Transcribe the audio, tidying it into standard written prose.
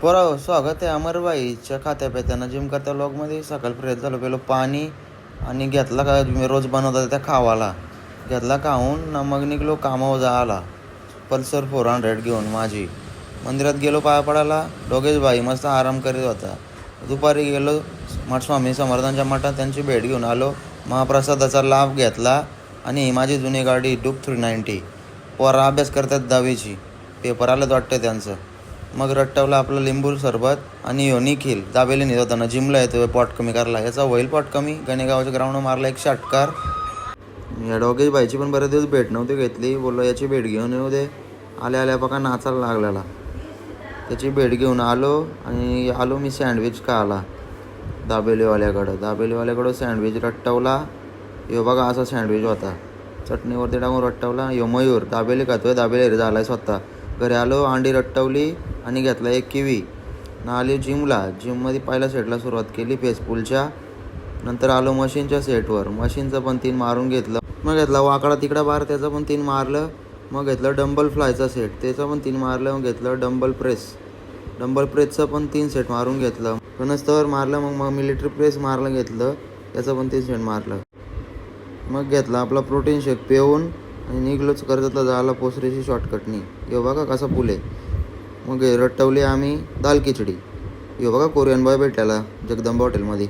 पोरा स्वागत आहे अमरबाईच्या खात्या पेत्यांना जिम करत्या मध्ये सकाळ फ्रेश झालो पेलो पाणी आणि घेतला का मी रोज बनवता त्या खावाला घेतला खाऊन ना मग निघलो कामावर जायला पल्सर 400 घेऊन माझी मंदिरात गेलो पाया पडायला. दोघेच बाई मस्त आराम करीत होता. दुपारी गेलो मठ स्वामी समर्थांच्या मठात त्यांची भेट घेऊन आलो. महाप्रसादाचा लाभ घेतला आणि ही माझी जुनी गाडी डूब 390. पोरा अभ्यास करतात 10वीची पेपर आलं वाटतं त्यांचं. मग रट्टवला आपलं लिंबू सरबत आणि यो निखिल दाबेली नेत होताना जिमला येतो पॉट कमी करायला. याचा होईल पॉट कमी. गणेगावाच्या ग्राउंड मारला एक षटकार. या डोगेश बाईची पण बरेच दिवस भेट नव्हती घेतली. बोललो याची भेट घेऊन येऊ दे. आल्या बघा नाचायला लागलेला. त्याची भेट घेऊन आलो आणि आलो मी सँडविच खायला दाबेलीवाल्याकडं सँडविच रट्टवला. यो बघा असा सँडविच होता. चटणीवरती टाकून रट्टवला. यो मयूर दाबेली खातोय. दाबेली झाला आहे स्वतः. घरी आलो अंडी रट्टवली आणि घेतला एक किवी ना आली जिममध्ये पहिल्या सेटला सुरुवात केली फेसपूलच्या. नंतर आलो मशीनच्या सेटवर. मशीनचं पण 3 मारून घेतलं. मग घेतला वाकडा तिकडा बार त्याचं पण 3 मारलं. मग घेतलं डंबल फ्लायचा सेट त्याचं पण 3 मारलं. मग घेतलं डंबल प्रेसचं पण 3 सेट मारून घेतलं. कणस्तवर मारलं. मग मिलिटरी प्रेस मारलं घेतलं त्याचं पण 3 सेट मारलं. मग घेतला आपला प्रोटीन शेक पिऊन आणि निघलोच कर्जतला जायला पोसरीची शॉर्टकटनी. यो बघा कसा पूल आहे. मग रट्टवली आम्ही दाल खिचडी. यो बघा कोरियन बॉय भेटल्याला जगदंबा हॉटेलमध्ये.